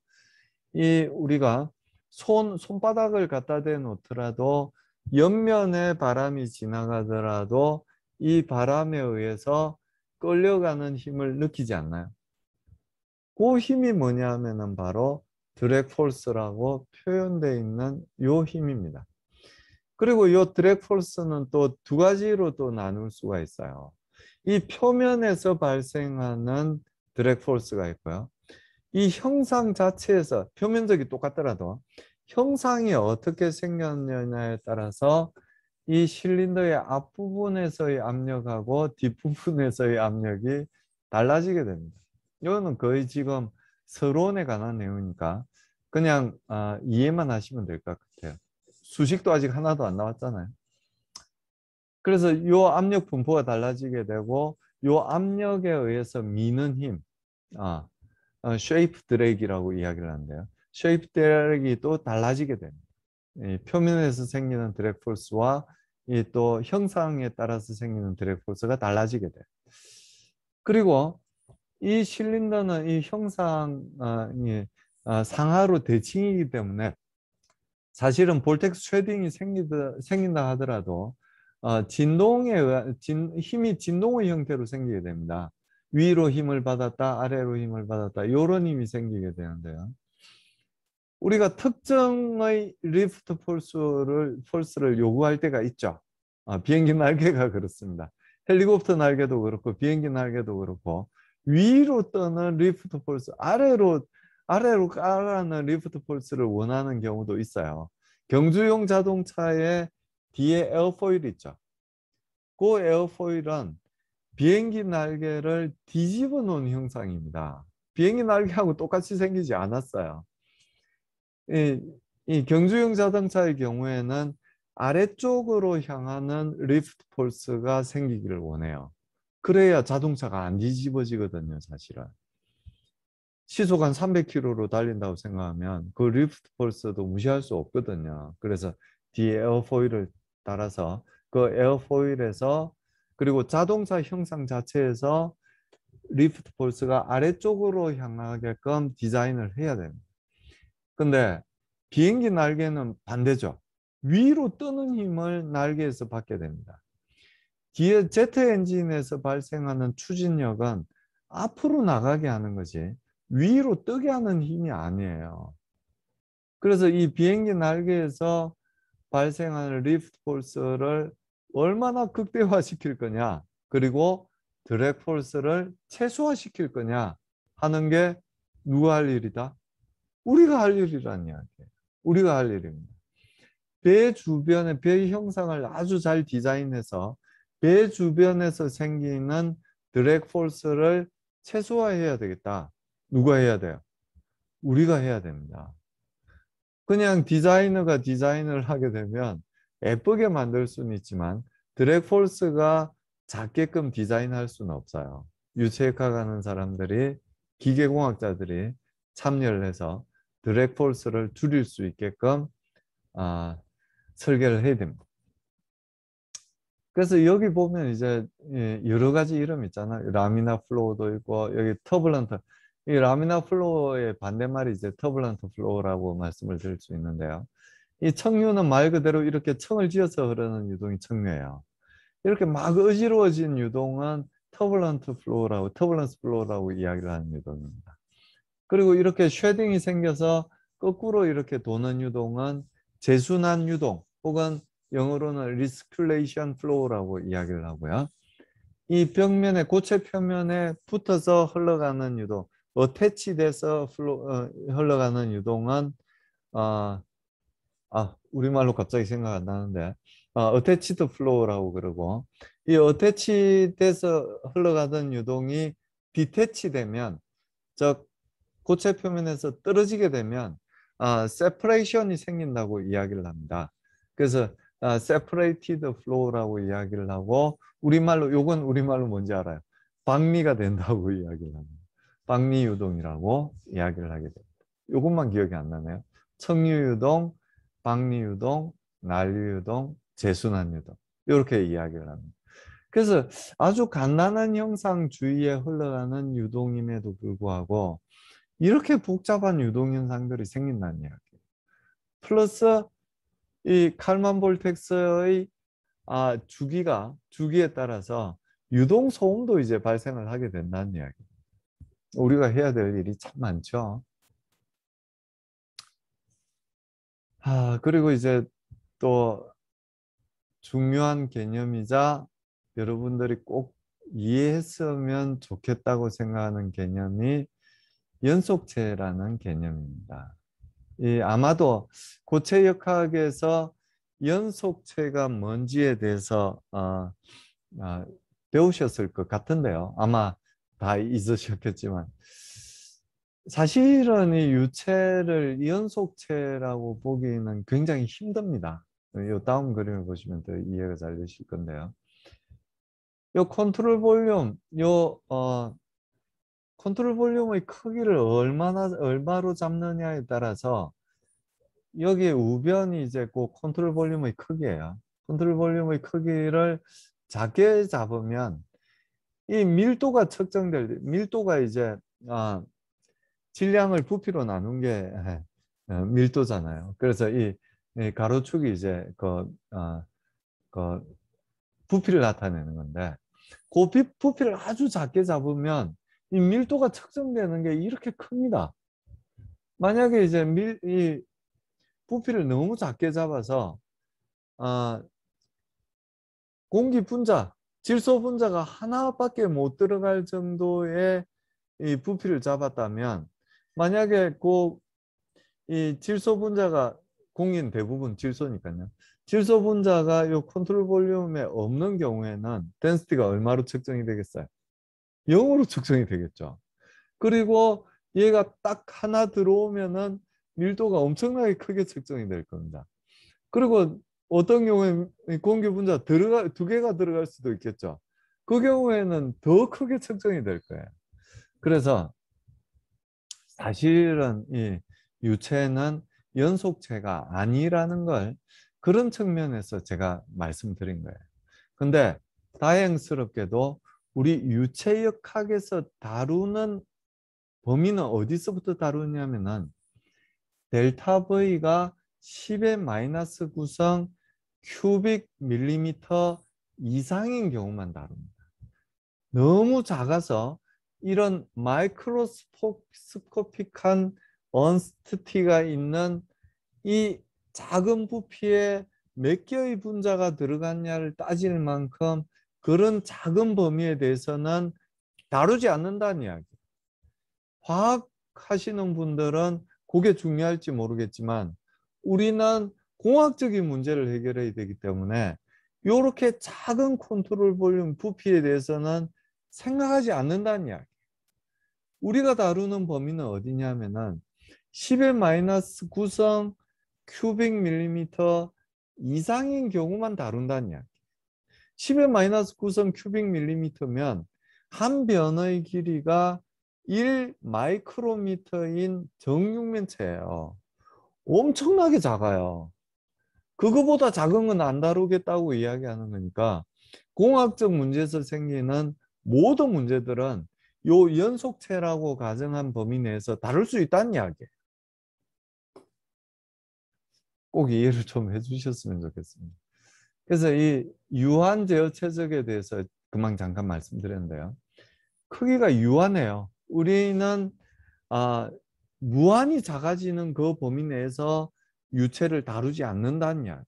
이 우리가 손바닥을 갖다 대놓더라도 옆면에 바람이 지나가더라도 이 바람에 의해서 끌려가는 힘을 느끼지 않나요? 그 힘이 뭐냐 하면은 바로 드래그 폴스라고 표현되어 있는 요 힘입니다. 그리고 요 드래그 폴스는 또 두 가지로 또 나눌 수가 있어요. 이 표면에서 발생하는 드래그 폴스가 있고요. 이 형상 자체에서 표면적이 똑같더라도 형상이 어떻게 생겼느냐에 따라서 이 실린더의 앞부분에서의 압력하고 뒷부분에서의 압력이 달라지게 됩니다. 이거는 거의 지금 서론에 관한 내용이니까 그냥 이해만 하시면 될 것 같아요. 수식도 아직 하나도 안 나왔잖아요. 그래서 이 압력 분포가 달라지게 되고 이 압력에 의해서 미는 힘, 쉐이프 드래그라고 이야기를 하는데요. 쉐이프 드래그가 또 달라지게 됩니다. 이 표면에서 생기는 드래그 폴스와 이 또 형상에 따라서 생기는 드래그 폴스가 달라지게 돼요. 그리고 이 실린더는 이 형상이 상하로 대칭이기 때문에 사실은 볼텍스 쉐딩이 생긴다 하더라도 힘이 진동의 형태로 생기게 됩니다. 위로 힘을 받았다, 아래로 힘을 받았다, 이런 힘이 생기게 되는데요. 우리가 특정의 리프트 폴스를 요구할 때가 있죠. 비행기 날개가 그렇습니다. 헬리콥터 날개도 그렇고 비행기 날개도 그렇고 위로 떠는 리프트 폴스, 아래로 깔아는 리프트 폴스를 원하는 경우도 있어요. 경주용 자동차에 뒤에 에어포일 있죠. 그 에어포일은 비행기 날개를 뒤집어 놓은 형상입니다. 비행기 날개하고 똑같이 생기지 않았어요. 이, 이 경주용 자동차의 경우에는 아래쪽으로 향하는 리프트 폴스가 생기기를 원해요. 그래야 자동차가 안 뒤집어지거든요, 사실은. 시속 한 300km로 달린다고 생각하면 그 리프트 폴스도 무시할 수 없거든요. 그래서 뒤에 에어포일을 달아서 그 에어포일에서 그리고 자동차 형상 자체에서 리프트 폴스가 아래쪽으로 향하게끔 디자인을 해야 됩니다. 근데 비행기 날개는 반대죠. 위로 뜨는 힘을 날개에서 받게 됩니다. 뒤에 제트 엔진에서 발생하는 추진력은 앞으로 나가게 하는 것이 위로 뜨게 하는 힘이 아니에요. 그래서 이 비행기 날개에서 발생하는 리프트 폴스를 얼마나 극대화시킬 거냐, 그리고 드래그 폴스를 최소화시킬 거냐 하는 게 누가 할 일이다? 우리가 할 일이란 이야기예요. 우리가 할 일입니다. 배 주변에 배 형상을 아주 잘 디자인해서 배 주변에서 생기는 드래그 폴스를 최소화해야 되겠다. 누가 해야 돼요? 우리가 해야 됩니다. 그냥 디자이너가 디자인을 하게 되면 예쁘게 만들 수는 있지만 드래그 폴스가 작게끔 디자인할 수는 없어요. 유체학하는 사람들이 기계공학자들이 참여를 해서 드래그 폴스를 줄일 수 있게끔 설계를 해야 됩니다. 그래서 여기 보면 이제 여러 가지 이름 있잖아요. 라미나 플로우도 있고 여기 터블런트. 이 라미나 플로우의 반대말이 이제 터블런트 플로우라고 말씀을 드릴 수 있는데요. 이 청류는 말 그대로 이렇게 청을 지어서 흐르는 유동이 청류예요. 이렇게 막 어지러워진 유동은 터블런스 플로우라고 이야기를 하는 유동입니다. 그리고 이렇게 쉐딩이 생겨서 거꾸로 이렇게 도는 유동은 재순환 유동 혹은 영어로는 리스큘레이션 플로우라고 이야기를 하고요. 이 벽면에 고체 표면에 붙어서 흘러가는 유동, 어태치돼서 흘러가는 유동은 우리말로 갑자기 생각 안 나는데 어태치드 플로우라고 그러고 이 어태치돼서 흘러가던 유동이 디태치되면 즉 고체 표면에서 떨어지게 되면 세퍼레이션이 생긴다고 이야기를 합니다. 그래서 separated flow라고 이야기를 하고 우리말로 요건 우리말로 뭔지 알아요? 박리가 된다고 이야기를 합니다. 박리 유동이라고 이야기를 하게 됩니다. 요것만 기억이 안 나네요. 청류 유동, 박리 유동, 난류 유동, 재순환 유동 이렇게 이야기를 합니다. 그래서 아주 간단한 형상 주위에 흘러가는 유동임에도 불구하고 이렇게 복잡한 유동 현상들이 생긴다는 이야기예요. 플러스 이 칼만 볼텍스의 주기에 따라서 유동 소음도 이제 발생을 하게 된다는 이야기예요. 우리가 해야 될 일이 참 많죠. 그리고 이제 또 중요한 개념이자 여러분들이 꼭 이해했으면 좋겠다고 생각하는 개념이 연속체라는 개념입니다. 아마도 고체역학에서 연속체가 뭔지에 대해서 배우셨을 것 같은데요. 아마 다 잊으셨겠지만 사실은 이 유체를 연속체라고 보기는 굉장히 힘듭니다. 이 다음 그림을 보시면 더 이해가 잘 되실 건데요. 이 컨트롤 볼륨, 컨트롤 볼륨의 크기를 얼마로 잡느냐에 따라서 여기에 우변이 이제 그 컨트롤 볼륨의 크기예요. 컨트롤 볼륨의 크기를 작게 잡으면 이 밀도가 밀도가 이제 질량을 부피로 나눈 게 밀도잖아요. 그래서 이 가로축이 이제 그 부피를 나타내는 건데 그 부피를 아주 작게 잡으면 이 밀도가 측정되는 게 이렇게 큽니다. 만약에 이제 이 부피를 너무 작게 잡아서 공기 분자, 질소 분자가 하나밖에 못 들어갈 정도의 이 부피를 잡았다면 만약에 이 질소 분자가 공기는 대부분 질소니까요. 질소 분자가 이 컨트롤 볼륨에 없는 경우에는 덴시티가 얼마로 측정이 되겠어요? 0으로 측정이 되겠죠. 그리고 얘가 딱 하나 들어오면은 밀도가 엄청나게 크게 측정이 될 겁니다. 그리고 어떤 경우에 공기 분자 두 개가 들어갈 수도 있겠죠. 그 경우에는 더 크게 측정이 될 거예요. 그래서 사실은 이 유체는 연속체가 아니라는 걸 그런 측면에서 제가 말씀드린 거예요. 근데 다행스럽게도 우리 유체역학에서 다루는 범위는 어디서부터 다루냐면은 델타 V가 10의 마이너스 9성 큐빅 밀리미터 이상인 경우만 다룹니다. 너무 작아서 이런 마이크로스코픽한 언스티티가 있는 이 작은 부피에 몇 개의 분자가 들어갔냐를 따질 만큼 그런 작은 범위에 대해서는 다루지 않는다는 이야기. 화학 하시는 분들은 그게 중요할지 모르겠지만 우리는 공학적인 문제를 해결해야 되기 때문에 이렇게 작은 컨트롤 볼륨 부피에 대해서는 생각하지 않는다는 이야기. 우리가 다루는 범위는 어디냐면은 10의 마이너스 9성 큐빅 밀리미터 이상인 경우만 다룬다는 이야기. 10의 마이너스 9성 큐빅 밀리미터면 한 변의 길이가 1 마이크로미터인 정육면체예요. 엄청나게 작아요. 그거보다 작은 건 안 다루겠다고 이야기하는 거니까 공학적 문제에서 생기는 모든 문제들은 요 연속체라고 가정한 범위 내에서 다룰 수 있다는 이야기예요. 꼭 이해를 좀 해주셨으면 좋겠습니다. 그래서 이 유한 제어 최적에 대해서 금방 잠깐 말씀드렸는데요. 크기가 유한해요. 우리는 무한히 작아지는 그 범위 내에서 유체를 다루지 않는다는 이야기.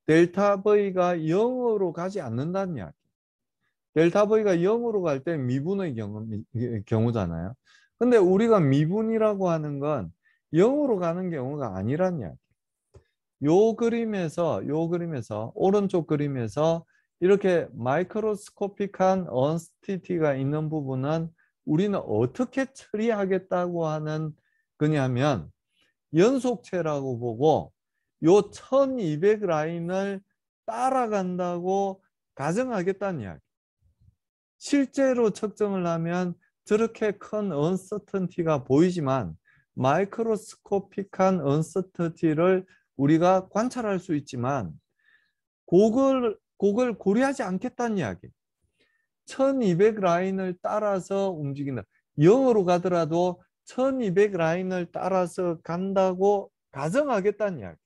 델타 V가 0으로 가지 않는다는 이야기. 델타 V가 0으로 갈 때 미분의 경우잖아요. 근데 우리가 미분이라고 하는 건 0으로 가는 경우가 아니란 이야기. 요 그림에서 오른쪽 그림에서 이렇게 마이크로스코픽한 언스티티가 있는 부분은 우리는 어떻게 처리하겠다고 하는 거냐면 연속체라고 보고 요 1200 라인을 따라간다고 가정하겠다는 이야기. 실제로 측정을 하면 저렇게 큰 언서턴티가 보이지만 마이크로스코픽한 언서턴티를 우리가 관찰할 수 있지만 그걸 고려하지 않겠다는 이야기. 1200 라인을 따라서 움직인다. 0으로 가더라도 1200 라인을 따라서 간다고 가정하겠다는 이야기.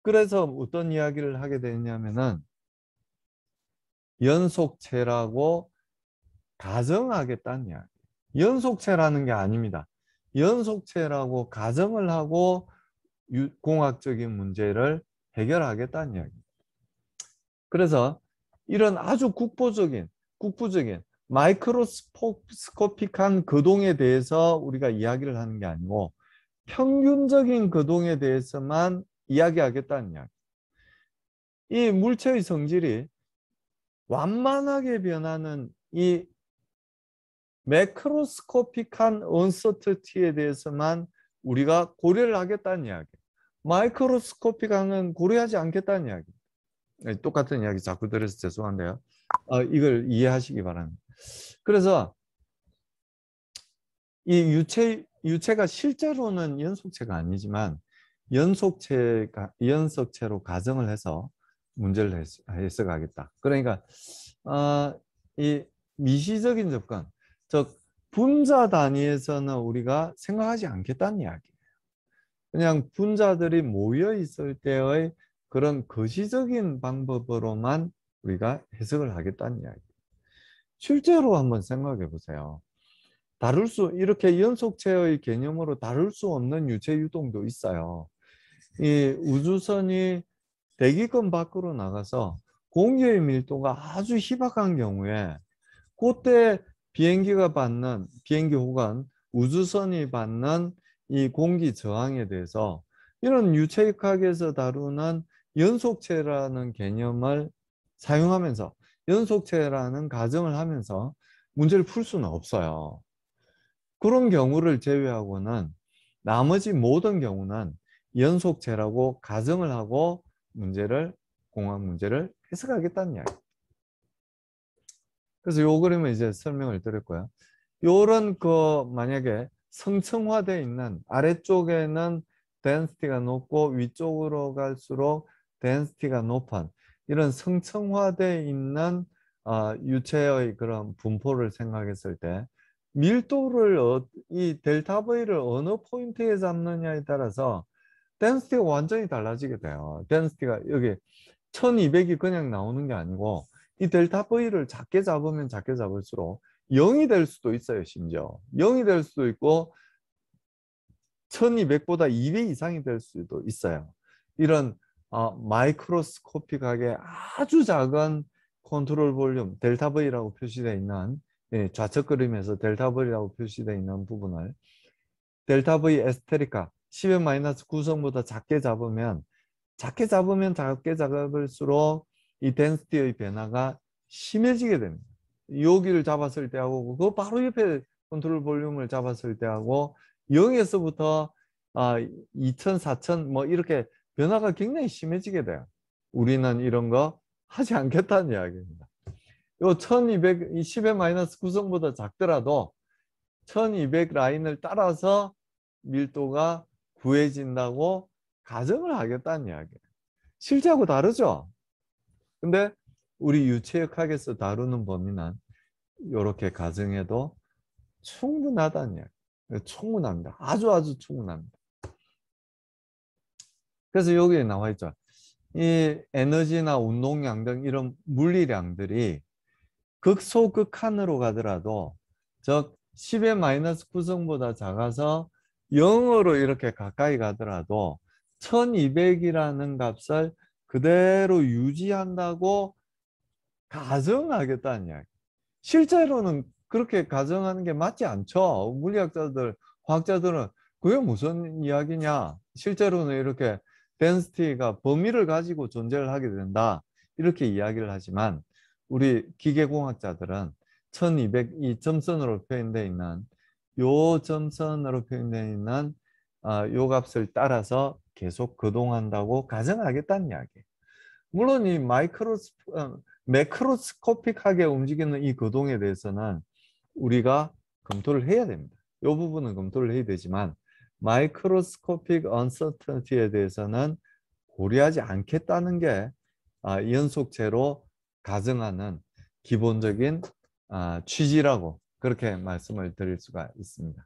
그래서 어떤 이야기를 하게 되냐면은 연속체라고 가정하겠다는 이야기. 연속체라는 게 아닙니다. 연속체라고 가정을 하고 공학적인 문제를 해결하겠다는 이야기입니다. 그래서 이런 아주 국부적인 마이크로스코픽한 거동에 대해서 우리가 이야기를 하는 게 아니고 평균적인 거동에 대해서만 이야기하겠다는 이야기. 이 물체의 성질이 완만하게 변하는 이 매크로스코픽한 언서터티에 대해서만 우리가 고려를 하겠다는 이야기. 마이크로스코픽한 건 고려하지 않겠다는 이야기. 똑같은 이야기 자꾸 드려서 죄송한데요. 이걸 이해하시기 바랍니다. 그래서 이 유체가 실제로는 연속체가 아니지만 연속체로 가정을 해서 문제를 해석하겠다. 그러니까 이 미시적인 접근, 즉 분자 단위에서는 우리가 생각하지 않겠다는 이야기예요. 그냥 분자들이 모여 있을 때의 그런 거시적인 방법으로만 우리가 해석을 하겠다는 이야기. 실제로 한번 생각해 보세요. 이렇게 연속체의 개념으로 다룰 수 없는 유체 유동도 있어요. 이 우주선이 대기권 밖으로 나가서 공기의 밀도가 아주 희박한 경우에 그때 비행기 혹은 우주선이 받는 이 공기 저항에 대해서 이런 유체역학에서 다루는 연속체라는 개념을 사용하면서 연속체라는 가정을 하면서 문제를 풀 수는 없어요. 그런 경우를 제외하고는 나머지 모든 경우는 연속체라고 가정을 하고 공학 문제를 해석하겠다는 이야기. 그래서 요 그림을 이제 설명을 드렸고요. 요런 만약에 성층화되어 있는 아래쪽에는 density가 높고 위쪽으로 갈수록 density가 높은 이런 성층화되어 있는 유체의 그런 분포를 생각했을 때 밀도를 이 델타 V를 어느 포인트에 잡느냐에 따라서 density가 완전히 달라지게 돼요. density가 여기 1200이 그냥 나오는 게 아니고 이 델타 V를 작게 잡으면 작게 잡을수록 0이 될 수도 있어요. 심지어 0이 될 수도 있고 1200보다 2배 이상이 될 수도 있어요. 이런 마이크로스코픽하게 아주 작은 컨트롤 볼륨 델타 V라고 표시되어 있는 좌측 그림에서 델타 V라고 표시되어 있는 부분을 델타 V 에스테리카 10의 -9성보다 작게 잡으면 작게 잡을수록 이 덴시티의 변화가 심해지게 됩니다. 여기를 잡았을 때하고 그 바로 옆에 컨트롤 볼륨을 잡았을 때하고 0에서부터 2000, 4000 뭐 이렇게 변화가 굉장히 심해지게 돼요. 우리는 이런 거 하지 않겠다는 이야기입니다. 요 1200, 10의 -9성보다 작더라도 1200 라인을 따라서 밀도가 구해진다고 가정을 하겠다는 이야기예요. 실제하고 다르죠? 근데 우리 유체역학에서 다루는 범위는 이렇게 가정해도 충분하다는 이야기. 충분합니다. 아주 충분합니다. 그래서 여기에 나와 있죠. 이 에너지나 운동량 등 이런 물리량들이 극소극한으로 가더라도 즉 10의 -9성보다 작아서 0으로 이렇게 가까이 가더라도 1200이라는 값을 그대로 유지한다고 가정하겠다는 이야기. 실제로는 그렇게 가정하는 게 맞지 않죠. 물리학자들, 과학자들은 그게 무슨 이야기냐. 실제로는 이렇게 덴시티가 범위를 가지고 존재를 하게 된다. 이렇게 이야기를 하지만 우리 기계공학자들은 1200 이 점선으로 표현되어 있는 요 점선으로 표현되어 있는 요 값을 따라서 계속 거동한다고 가정하겠다는 이야기예요. 물론 이 매크로스코픽하게 움직이는 이 거동에 대해서는 우리가 검토를 해야 됩니다. 이 부분은 검토를 해야 되지만 마이크로스코픽 언서턴티에 대해서는 고려하지 않겠다는 게 연속체로 가정하는 기본적인 취지라고 그렇게 말씀을 드릴 수가 있습니다.